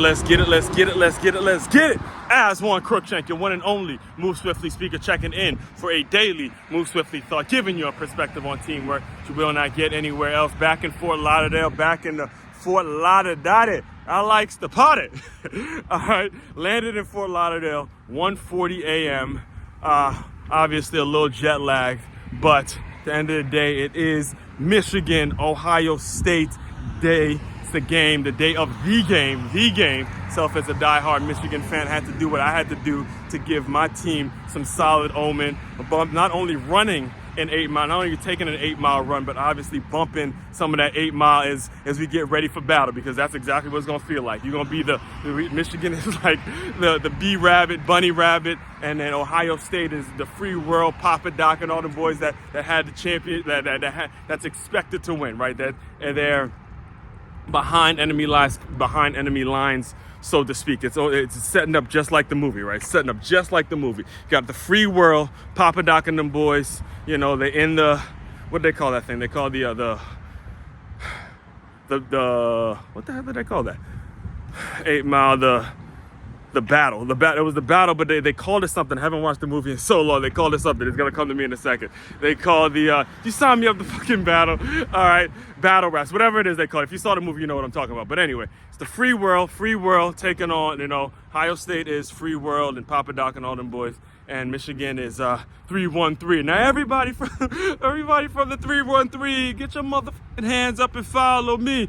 Let's get it, let's get it, let's get it, let's get it. As one Crookshank, your one and only Move Swiftly speaker, checking in for a daily Move Swiftly thought, giving you a perspective on teamwork you will not get anywhere else. Back in Fort Lauderdale, back in the Fort Lauderdale. I likes to party. All right, landed in Fort Lauderdale, 1:40 a.m. Obviously a little jet lagged, but at the end of the day, it is Michigan, Ohio State day. The game, the day of the game. So as a diehard Michigan fan, I had to do what I had to do to give my team some solid omen. Not only running an 8 mile, not only taking an 8 mile run, but obviously bumping some of that 8 mile as we get ready for battle, because that's exactly what it's gonna feel like. You're gonna be the Michigan is like the bee rabbit, bunny rabbit, and then Ohio State is the free world, Papa Doc and all the boys that had the champion that's expected to win, right? And they're behind enemy lines, so to speak. It's setting up just like the movie, right? Setting up just like the movie. You got the free world, Papa Doc and them boys. You know, they're in the, what do they call that thing? They call the what the hell did they call that? 8 mile, the battle. It was the battle, but they called it something. I haven't watched the movie in so long. They called it something. It's gonna come to me in a second. They called you signed me up the fucking battle. All right, battle raps, whatever it is they call it. If you saw the movie, you know what I'm talking about. But anyway, it's the free world taking on, Ohio State is free world and Papa Doc and all them boys. And Michigan is 3-1-3. Now everybody from the 3-1-3, get your motherfucking hands up and follow me.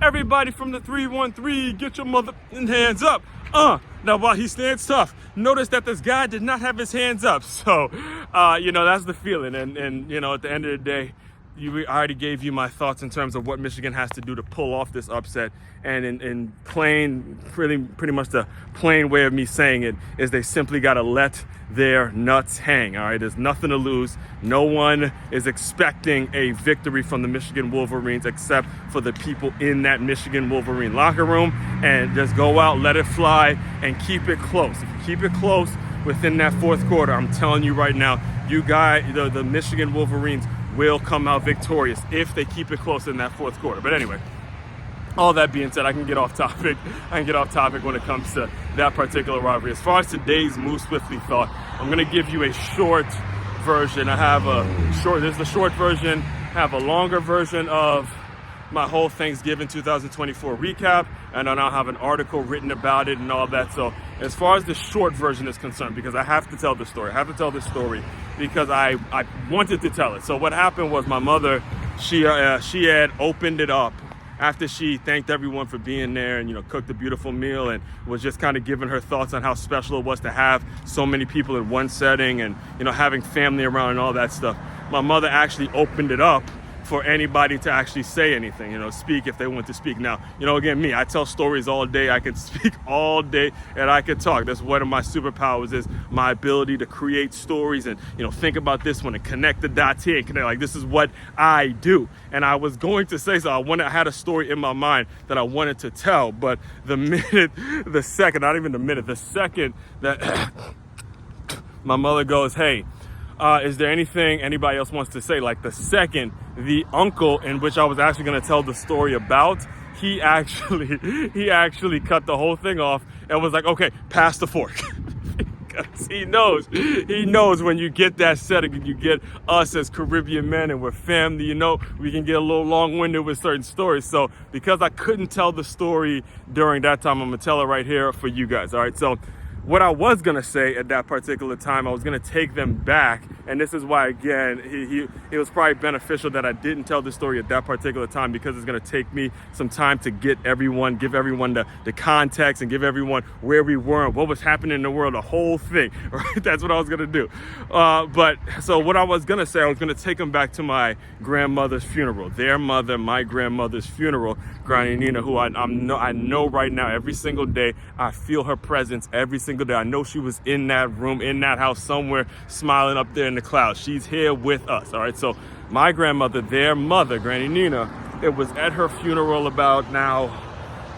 Everybody from the 3-1-3, get your motherfucking hands up. Now while he stands tough, notice that this guy did not have his hands up. So, that's the feeling. And at the end of the day, I already gave you my thoughts in terms of what Michigan has to do to pull off this upset. And in plain, pretty much the plain way of me saying it is they simply got to let their nuts hang. All right, there's nothing to lose. No one is expecting a victory from the Michigan Wolverines except for the people in that Michigan Wolverine locker room. And just go out, let it fly, and keep it close. If you keep it close within that fourth quarter, I'm telling you right now, the Michigan Wolverines will come out victorious if they keep it close in that fourth quarter. But anyway, all that being said, I can get off topic when it comes to that particular rivalry. As far as today's Move Swiftly thought, I'm going to give you a short version. There's the short version. I have a longer version of my whole Thanksgiving 2024 recap, and then I'll have an article written about it and all that. So as far as the short version is concerned, because I have to tell this story, because I wanted to tell it. So what happened was my mother, she had opened it up after she thanked everyone for being there and, cooked a beautiful meal and was just kind of giving her thoughts on how special it was to have so many people in one setting and, having family around and all that stuff. My mother actually opened it up for anybody to actually say anything, speak if they want to speak. Now, again, me, I tell stories all day. I can speak all day and I can talk. That's one of my superpowers, is my ability to create stories and, think about this one and connect the dots here and connect. Like, this is what I do. And I was going to say, I had a story in my mind that I wanted to tell, but the second that my mother goes, hey, is there anything anybody else wants to say? Like, the second the uncle in which I was actually going to tell the story about, he actually cut the whole thing off and was like, okay, pass the fork. Because he knows when you get that setting and you get us as Caribbean men and we're family, we can get a little long-winded with certain stories. So because I couldn't tell the story during that time, I'm going to tell it right here for you guys. All right, so what I was going to say at that particular time, I was going to take them back. And this is why, again, it was probably beneficial that I didn't tell the story at that particular time, because it's going to take me some time to give everyone the context and give everyone where we were and what was happening in the world, the whole thing. Right? That's what I was going to do. But so what I was going to say, I was going to take them back to my grandmother's funeral, their mother, my grandmother's funeral, Granny Nina, who I know right now, every single day, I feel her presence every single day. I know she was in that room, in that house somewhere, smiling up there in the clouds. She's here with us. All right. So my grandmother, their mother, Granny Nina, it was at her funeral about now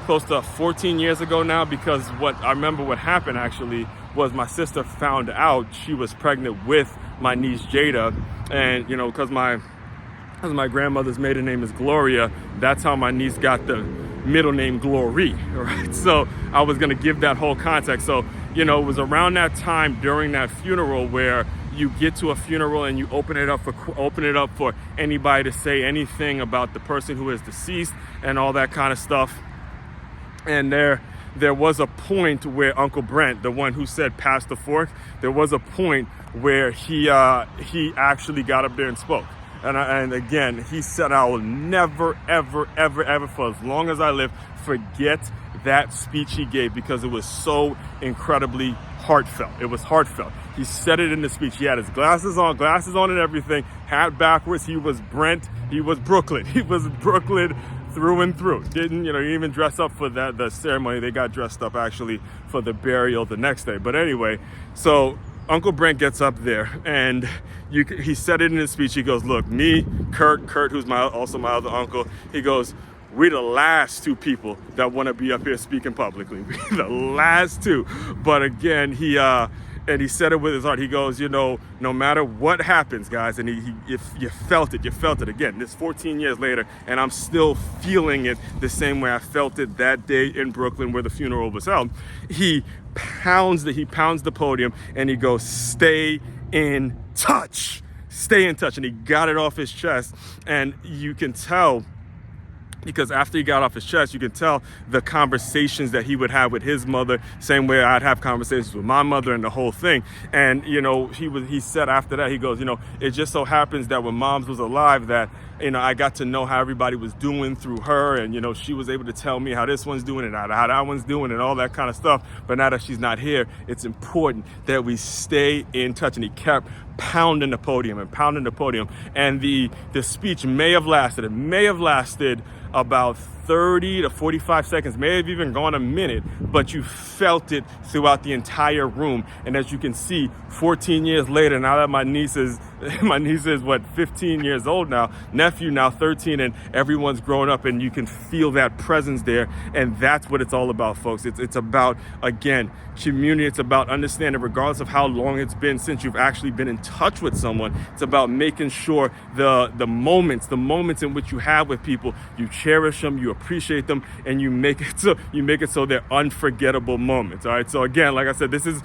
close to 14 years ago now, because what I remember what happened actually was my sister found out she was pregnant with my niece Jada, and because my grandmother's maiden name is Gloria, that's how my niece got the middle name Glory, right? So I was gonna give that whole context. So, it was around that time during that funeral where you get to a funeral and you open it up for anybody to say anything about the person who is deceased and all that kind of stuff. And there was a point where Uncle Brent, the one who said pass the fork, there was a point where he actually got up there and spoke. And again, he said, I will never, ever, ever, ever, for as long as I live, forget that speech he gave, because it was so incredibly heartfelt. It was heartfelt. He said it in the speech. He had his glasses on and everything, hat backwards. He was Brent. He was Brooklyn. He was Brooklyn through and through. Didn't even dress up for the ceremony. They got dressed up actually for the burial the next day. But anyway, so Uncle Brent gets up there and he said it in his speech. He goes, look, me, Kurt, who's also my other uncle, he goes, we're the last two people that want to be up here speaking publicly. We're the last two. But again, he said it with his heart. He goes, no matter what happens, guys, and if you felt it again, this 14 years later, and I'm still feeling it the same way I felt it that day in Brooklyn where the funeral was held. He pounds the podium and he goes, stay in touch. And he got it off his chest, and you can tell, because after he got off his chest, you can tell the conversations that he would have with his mother, same way I'd have conversations with my mother and the whole thing. And, he said after that, he goes, it just so happens that when Moms was alive that, I got to know how everybody was doing through her. And, she was able to tell me how this one's doing and how that one's doing and all that kind of stuff. But now that she's not here, it's important that we stay in touch. And he kept pounding the podium. And the speech may have lasted about 30 to 45 seconds, may have even gone a minute, but you felt it throughout the entire room. And as you can see, 14 years later, now that my niece is 15 years old now, nephew now 13, and everyone's grown up, and you can feel that presence there. And that's what it's all about, folks. It's about, again, community. It's about understanding, regardless of how long it's been since you've actually been in touch with someone, it's about making sure the moments in which you have with people, you cherish them, you appreciate them, and you make it so they're unforgettable moments. All right. So again, like I said, this is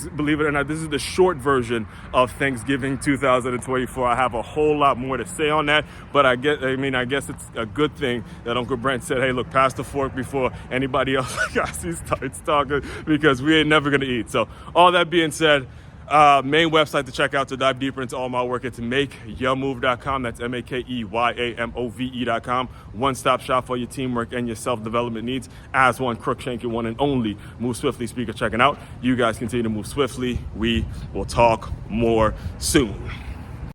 believe it or not, this is the short version of Thanksgiving 2024. I have a whole lot more to say on that, but I guess it's a good thing that Uncle Brent said, hey, look, pass the fork before anybody else starts talking, because we ain't never gonna eat. So all that being said, main website to check out to dive deeper into all my work, it's makeyourmove.com. That's makeyourmove.com. One-stop shop for your teamwork and your self-development needs. As one, Crookshank, your one and only Move Swiftly speaker checking out. You guys continue to move swiftly. We will talk more soon.